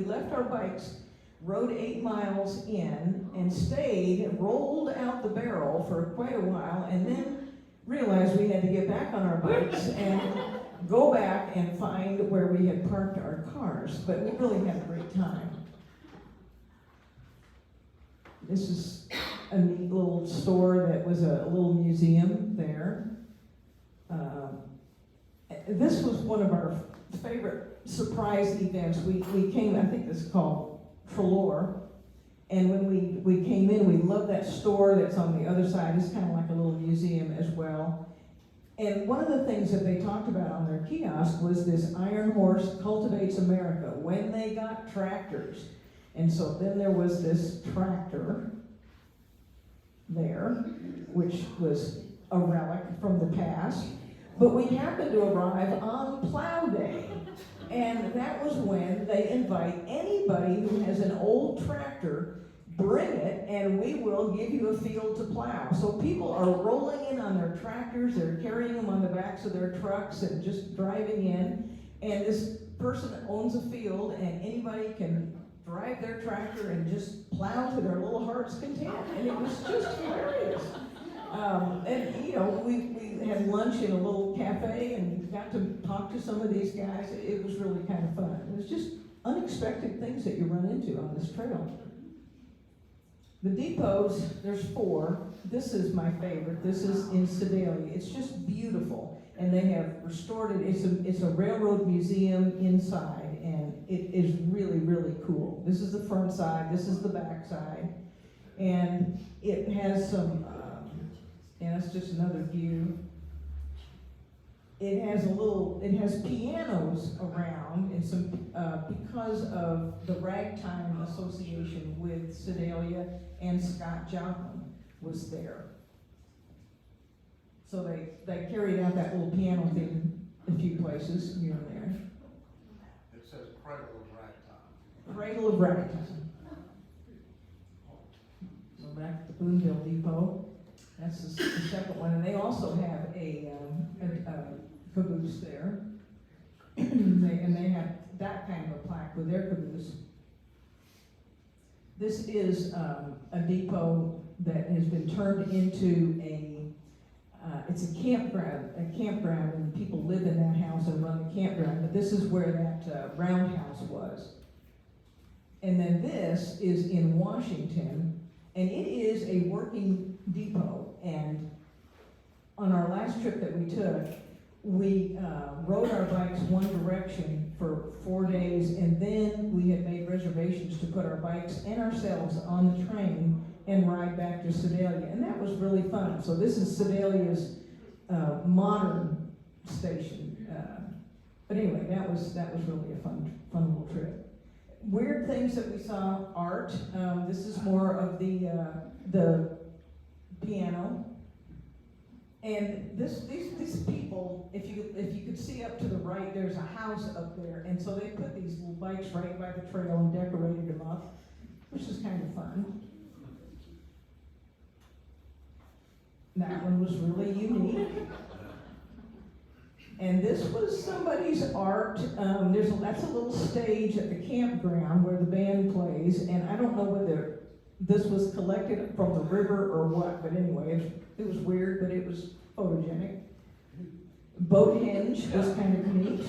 [SPEAKER 8] left our bikes, rode 8 miles in, and stayed, rolled out the barrel for quite a while, and then realized we had to get back on our bikes and go back and find where we had parked our cars. But we really had a great time. This is a neat little store that was a little museum there. This was one of our favorite surprise events. We came, I think this is called Trelor, and when we came in, we loved that store that's on the other side. It's kind of like a little museum as well. And one of the things that they talked about on their kiosk was this Iron Horse Cultivates America, when they got tractors. And so then there was this tractor there, which was a relic from the past. But we happened to arrive on plow day. And that was when they invite anybody who has an old tractor, bring it, and we will give you a field to plow. So people are rolling in on their tractors, they're carrying them on the backs of their trucks and just driving in. And this person owns a field, and anybody can drive their tractor and just plow to their little heart's content. And it was just hilarious. And you know, we had lunch in a little cafe and got to talk to some of these guys. It was really kind of fun. It was just unexpected things that you run into on this trail. The depots, there's 4. This is my favorite. This is in Sedalia. It's just beautiful. And they have restored it. It's a railroad museum inside, and it is really, really cool. This is the front side. This is the back side. And it has some, and that's just another view. It has pianos around, and some, because of the Ragtime Association with Sedalia, and Scott Joplin was there. So they carried out that little piano thing a few places here and there.
[SPEAKER 9] It says Cradle of Ragtime.
[SPEAKER 8] Cradle of Ragtime. So back at the Boonville Depot, that's the second one, and they also have a caboose there. and they have that kind of a plaque with their caboose. This is a depot that has been turned into it's a campground, and people live in that house and run the campground, but this is where that roundhouse was. And then this is in Washington, and it is a working depot. And on our last trip that we took, we rode our bikes one direction for 4 days, and then we had made reservations to put our bikes and ourselves on the train and ride back to Sedalia, and that was really fun. So this is Sedalia's modern station. But anyway, that was really a fun little trip. Weird things that we saw: art. This is more of the piano. And these people, if you could see up to the right, there's a house up there, and so they put these little bikes right by the trail and decorated them up, which is kind of fun. That one was really unique. And this was somebody's art. That's a little stage at the campground where the band plays, and I don't know whether this was collected from the river or what, but anyway, it was weird, but it was photogenic. Boathenge was kind of neat.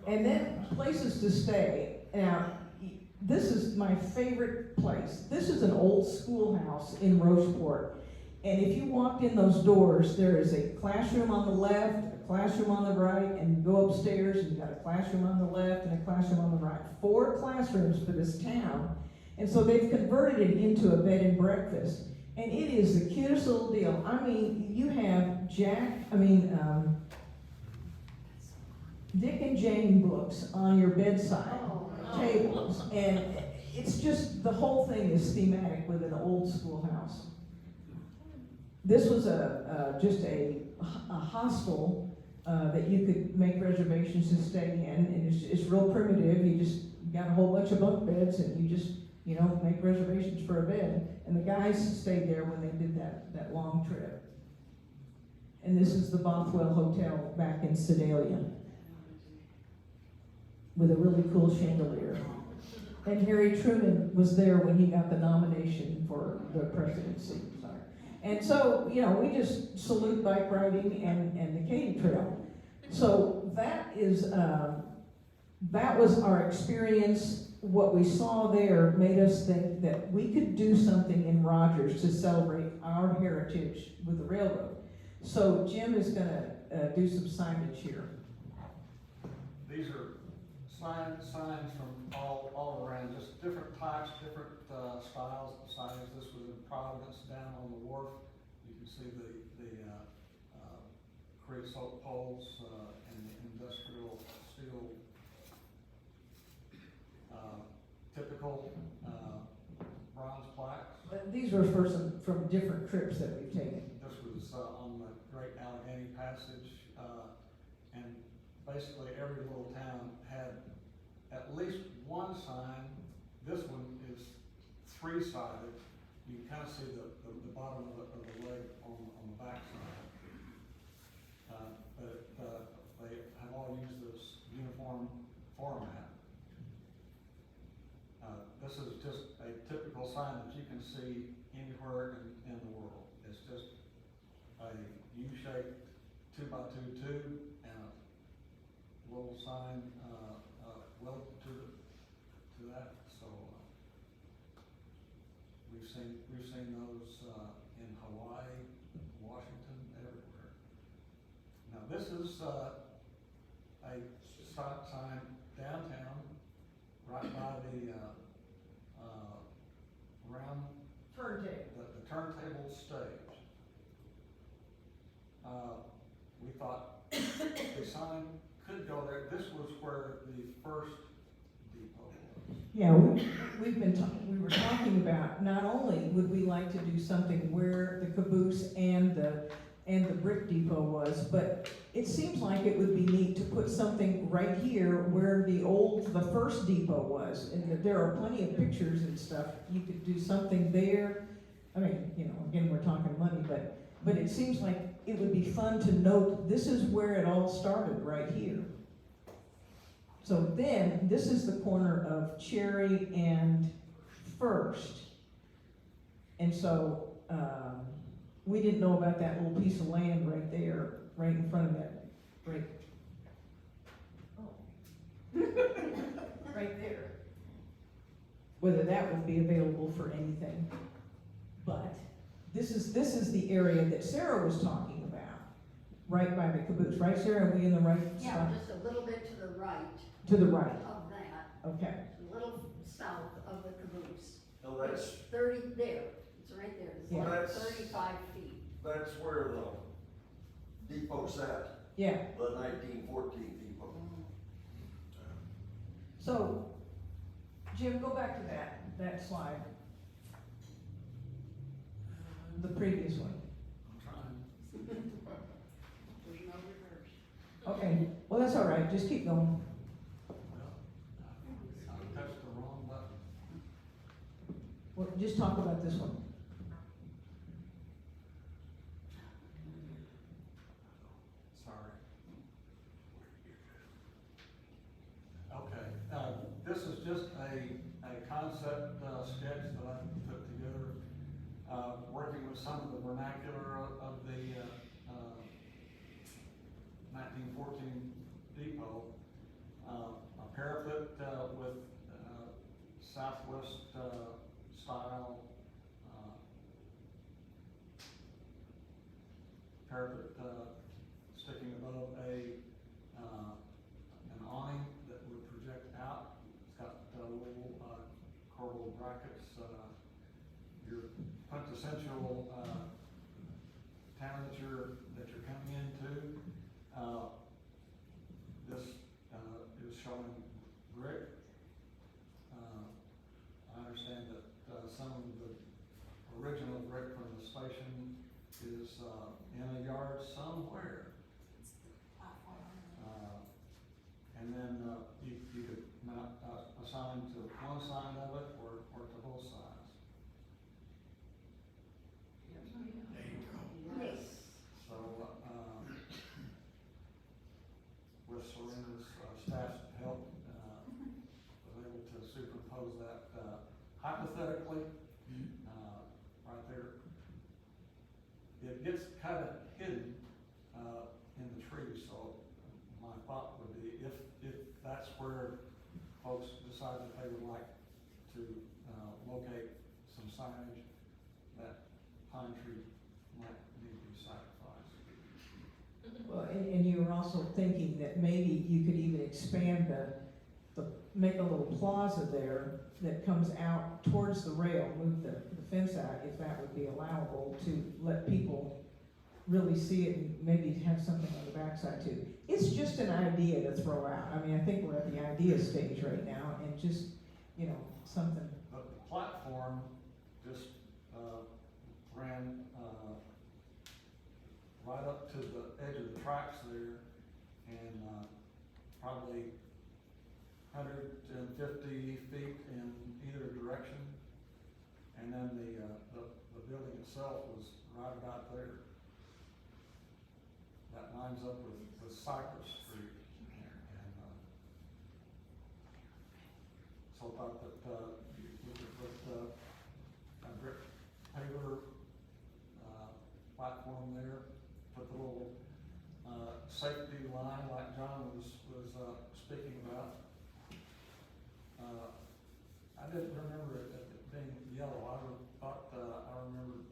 [SPEAKER 8] And then places to stay. Now, this is my favorite place. This is an old schoolhouse in Rocheport. And if you walked in those doors, there is a classroom on the left, a classroom on the right, and you go upstairs and you've got a classroom on the left and a classroom on the right. 4 classrooms for this town. And so they've converted it into a bed and breakfast. And it is the cutest little deal. I mean, you have Dick and Jane books on your bedside tables. And it's just, the whole thing is thematic with an old schoolhouse. This was just a hostel that you could make reservations to stay in, and it's real primitive. You just got a whole bunch of bunk beds, and you just, make reservations for a bed. And the guys stayed there when they did that long trip. And this is the Bothwell Hotel back in Sedalia, with a really cool chandelier. And Harry Truman was there when he got the nomination for the presidency. And so, we just salute bike riding and the Katy Trail. So that was our experience. What we saw there made us think that we could do something in Rogers to celebrate our heritage with the railroad. So Jim is gonna do some signage here.
[SPEAKER 9] These are signs from all around, just different types, different styles of signage. This was in Providence, down on the wharf. You can see the creosote poles and the industrial steel, typical bronze plaques.
[SPEAKER 8] But these were from different trips that we've taken.
[SPEAKER 9] This was on the Great Allegheny Passage, and basically every little town had at least one sign. This one is 3-sided. You can kind of see the bottom of the leg on the back side. But they have all used this uniform format. This is just a typical sign that you can see anywhere in the world. It's just a U-shaped 2x2 tube and a little sign welded to that. So we've seen those in Hawaii, Washington, everywhere. Now this is a stop sign downtown, right by the round the turntable stage. We thought the sign could go there. This was where the first depot was.
[SPEAKER 8] Yeah, we were talking about, not only would we like to do something where the caboose and the brick depot was, but it seems like it would be neat to put something right here where the first depot was. And that there are plenty of pictures and stuff. You could do something there. I mean, again, we're talking money, but it seems like it would be fun to note this is where it all started, right here. So then, this is the corner of Cherry and First. And so, we didn't know about that little piece of land right there, right in front of that, right there. Whether that would be available for anything. But this is the area that Sarah was talking about, right by the caboose, right, Sarah? Are we in the right
[SPEAKER 5] Yeah,
[SPEAKER 8] spot?
[SPEAKER 5] just a little bit to the right
[SPEAKER 8] To the right,
[SPEAKER 5] of that,
[SPEAKER 8] okay.
[SPEAKER 5] a little south of the caboose.
[SPEAKER 3] No, that's,
[SPEAKER 5] It's 30 there, it's right there, it's
[SPEAKER 8] Yeah.
[SPEAKER 5] like
[SPEAKER 3] That's-
[SPEAKER 5] 35 feet.
[SPEAKER 3] that's where the depot sat,
[SPEAKER 8] Yeah,
[SPEAKER 3] the 1914 depot.
[SPEAKER 8] so, Jim, go back to that slide. The previous one.
[SPEAKER 9] I'm trying.
[SPEAKER 5] There's no reverse.
[SPEAKER 8] Okay, well, that's all right, just keep going.
[SPEAKER 9] Well, I touched the wrong button.
[SPEAKER 8] Well, just talk about this one.
[SPEAKER 9] Sorry. Okay, this is just a concept sketch that I put together, working with some of the vernacular of the 1914 depot. A parapet with Southwest style parapet, sticking above an awning that would project out. It's got, little, corbel brackets, your quintessential, town that you're coming into. This, is showing brick. I understand that, some of the original brick from the station is, in a yard somewhere. And then, you could mount, assign to one side of it or to both sides.
[SPEAKER 3] There you go.
[SPEAKER 4] Yes.
[SPEAKER 9] So, with Serena's, staff's help, was able to superimpose that, hypothetically, right there. It gets kind of hidden, in the trees, so my thought would be if that's where folks decide that they would like to, locate some signage, that pine tree might need to be sacrificed.
[SPEAKER 8] Well, and you were also thinking that maybe you could even expand make a little plaza there that comes out towards the rail, move the fence out, if that would be allowable, to let people really see it and maybe have something on the backside too. It's just an idea to throw out. I mean, I think we're at the idea stage right now, and just, something.
[SPEAKER 9] But the platform just, ran, right up to the edge of the tracks there, and, probably 150 feet in either direction. And then the building itself was right about there. That lines up with Cypress Street. And, so I thought that, we could put, a brick paver, platform there, put the little, safety line like John was speaking about. I didn't remember it being yellow. I thought, I remembered,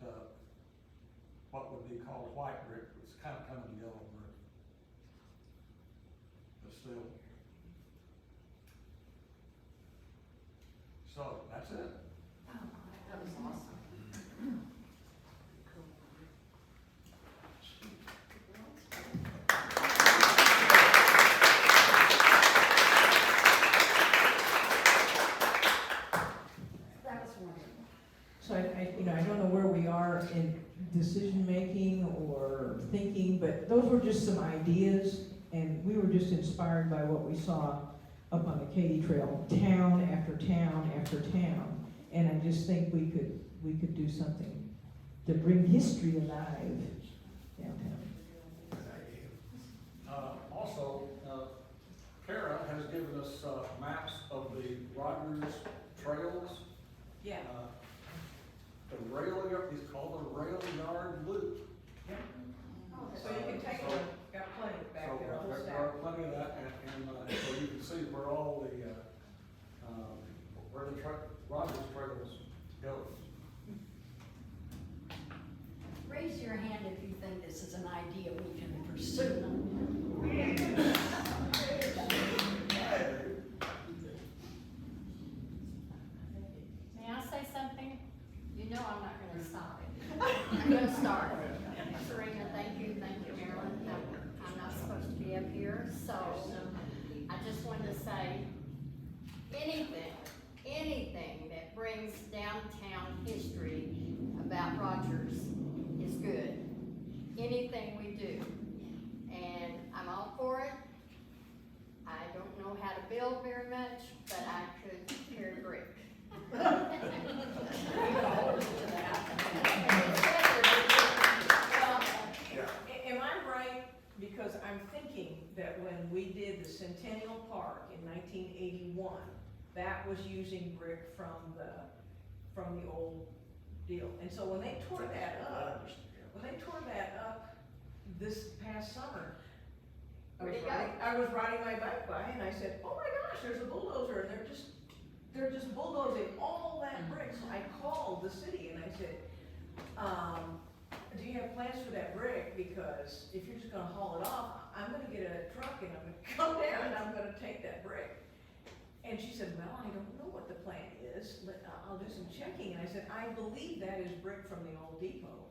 [SPEAKER 9] what would be called white brick. It's kind of coming yellow brick. But still. So, that's it.
[SPEAKER 5] That was awesome. That was wonderful.
[SPEAKER 8] So I don't know where we are in decision-making or thinking, but those were just some ideas, and we were just inspired by what we saw up on the Katy Trail, town after town after town. And I just think we could do something to bring history alive downtown.
[SPEAKER 9] Also, Kara has given us, maps of the Rogers trails.
[SPEAKER 7] Yeah.
[SPEAKER 9] The rail yard, it's called the rail yard loop.
[SPEAKER 7] So you can take a look, got plenty back
[SPEAKER 9] So
[SPEAKER 7] there, whole
[SPEAKER 9] there
[SPEAKER 7] stack.
[SPEAKER 9] are plenty of that, and so you can see where all the, where the Rogers trails go.
[SPEAKER 5] Raise your hand if you think this is an idea we can pursue. May I say something? You know I'm not gonna stop it. I'm gonna start. Serena, thank you, Marilyn. I'm not supposed to be up here, so I just wanted to say, anything that brings downtown history about Rogers is good. Anything we do. And I'm all for it. I don't know how to build very much, but I could carry brick.
[SPEAKER 7] Am I right? Because I'm thinking that when we did the Centennial Park in 1981, that was using brick from the old deal. And so when they tore that up, this past summer, I was riding my bike by and I said, oh my gosh, there's a bulldozer, and they're just bulldozing all that brick. So I called the city and I said, do you have plans for that brick?
[SPEAKER 8] because if you're just gonna haul it off, I'm gonna get a truck and I'm gonna come down and I'm gonna take that brick. And she said, well, I don't know what the plan is, I'll do some checking. And I said, I believe that is brick from the old depot.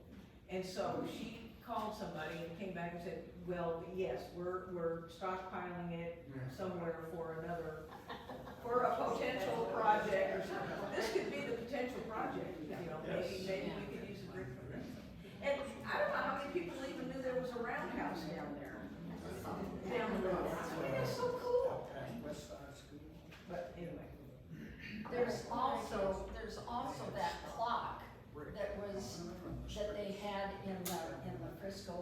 [SPEAKER 8] And so she called somebody and came back and said, well, yes, we're stockpiling it somewhere for a potential project or something. This could be the potential project, you know, maybe we could use the brick from this. And I don't know how many people even knew there was a roundhouse down there, down the road. I mean, it's so cool. But anyway.
[SPEAKER 5] There's also that clock that they had in the Frisco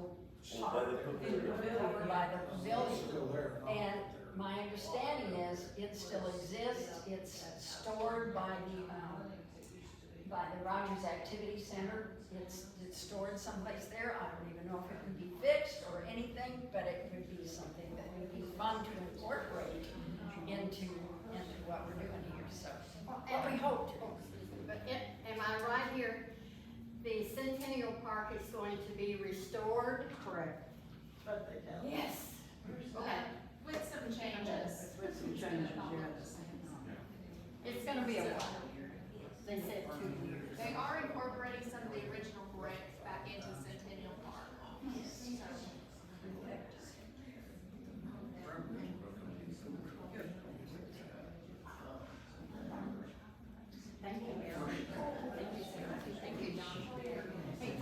[SPEAKER 5] Park, over by the pavilion. And my understanding is it still exists, it's stored by the Rogers Activity Center. It's stored someplace there. I don't even know if it can be fixed or anything, but it would be something that would be fun to incorporate into what we're doing here, so. And we hope to. But am I right here? The Centennial Park is going to be restored?
[SPEAKER 10] Correct. But they tell.
[SPEAKER 5] Yes.
[SPEAKER 2] Okay, with some changes.
[SPEAKER 10] With some changes, yes.
[SPEAKER 5] It's gonna be a while. They said 2 years.
[SPEAKER 2] They are incorporating some of the original brick back into Centennial Park. So,
[SPEAKER 5] Thank you, Mayor. Thank you, Sarah. Thank you, John. Hey,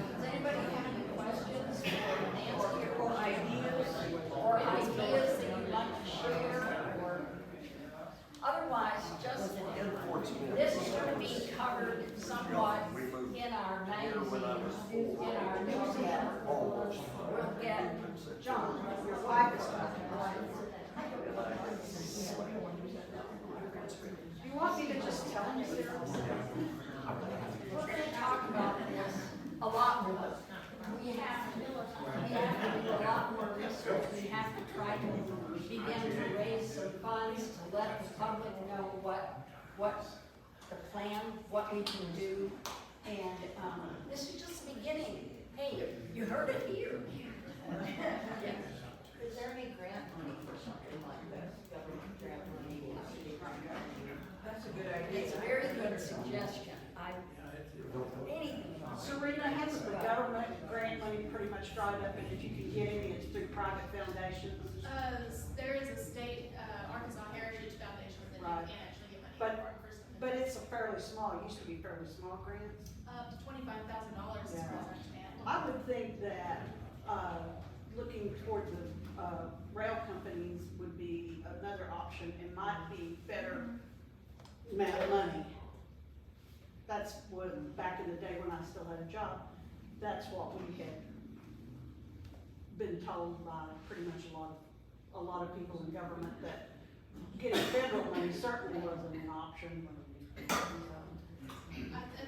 [SPEAKER 5] does anybody have any questions for Nancy or ideas that you'd like to share, or otherwise, just, this is gonna be covered somewhat in our magazine, in our newsletter. We'll get, John, your wife is talking about it. You want me to just tell you, Sarah? We're gonna talk about this a lot more. We have to do a lot more research. We have to try to begin to raise some funds to let the public know what the plan, what we can do. And, this is just the beginning. Hey, you heard it here. Is there any grant money for something like this? Government grant money?
[SPEAKER 8] That's a good idea.
[SPEAKER 5] It's a very good suggestion. Anything.
[SPEAKER 10] Serena, has the government grant money pretty much dried up, and if you can get any, it's through private foundations?
[SPEAKER 2] there is a state, Arkansas Heritage Foundation that you
[SPEAKER 10] Right.
[SPEAKER 2] can actually get money
[SPEAKER 10] But-
[SPEAKER 2] for something.
[SPEAKER 10] But it's a fairly small, it used to be fairly small grants.
[SPEAKER 2] Up to $25,000 as far as I understand.
[SPEAKER 10] I would think that, looking toward the, rail companies would be another option and might be better amount of money. That's what, back in the day when I still had a job, that's what we had been told by pretty much a lot of people in government, that getting federal money certainly wasn't an option.
[SPEAKER 2] I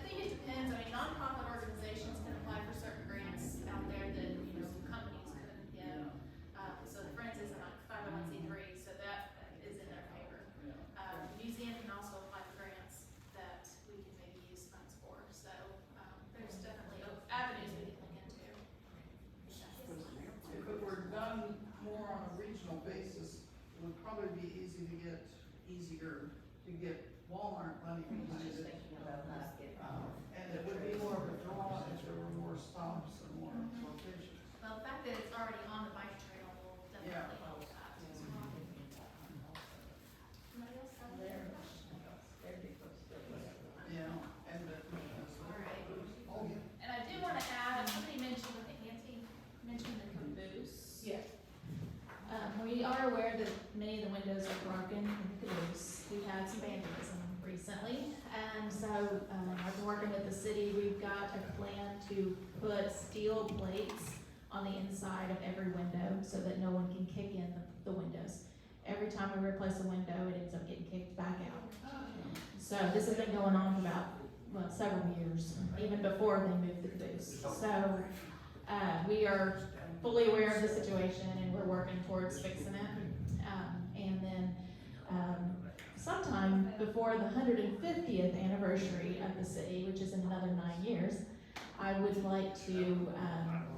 [SPEAKER 2] think it depends, I mean, nonprofit organizations can apply for certain grants out there that, you know, companies couldn't get. So the Friends is a 501c3, so that is in their favor. The museum can also apply for grants that we can maybe use funds for, so, there's definitely avenues we can look into.
[SPEAKER 11] If it were done more on a regional basis, it would probably be easier to get Walmart money behind it. And it would be more of a draw if there were more stops and more locations.
[SPEAKER 2] Well, the fact that it's already on the bike trail will definitely help that as well. Somebody else have there?
[SPEAKER 11] Yeah, and
[SPEAKER 2] All right.
[SPEAKER 11] oh, yeah.
[SPEAKER 2] And I do want to add, somebody mentioned, I think Nancy mentioned the caboose.
[SPEAKER 8] Yes.
[SPEAKER 2] We are aware that many of the windows are broken in the caboose. We've had some vandalism recently, and so, I've been working with the city. We've got a plan to put steel plates on the inside of every window so that no one can kick in the windows. Every time we replace a window, it ends up getting kicked back out. So this has been going on for about, several years, even before they moved the caboose. So, we are fully aware of the situation and we're working towards fixing it. And then, sometime before the 150th anniversary of the city, which is in another 9 years, I would like to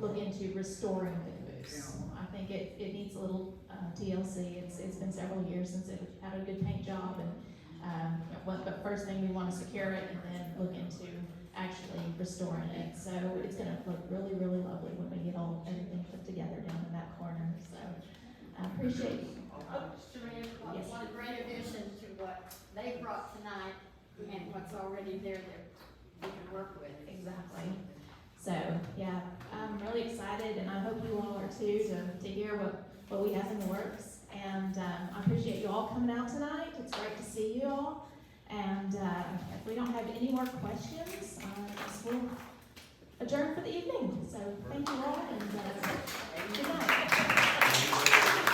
[SPEAKER 2] look into restoring the caboose. I think it needs a little TLC. It's been several years since it had a good paint job, and but first thing we want to secure it and then look into actually restoring it. So it's going to look really, really lovely when we get everything put together down in that corner. So I appreciate you.
[SPEAKER 5] Serena,
[SPEAKER 2] Yes.
[SPEAKER 5] what a great addition to what they brought tonight and what's already there that we can work with.
[SPEAKER 2] Exactly. So, yeah, I'm really excited, and I hope you all are too, to hear what we have in the works. And I appreciate you all coming out tonight. It's great to see you all. And if we don't have any more questions, I guess we'll adjourn for the evening. So thank you all, and good night.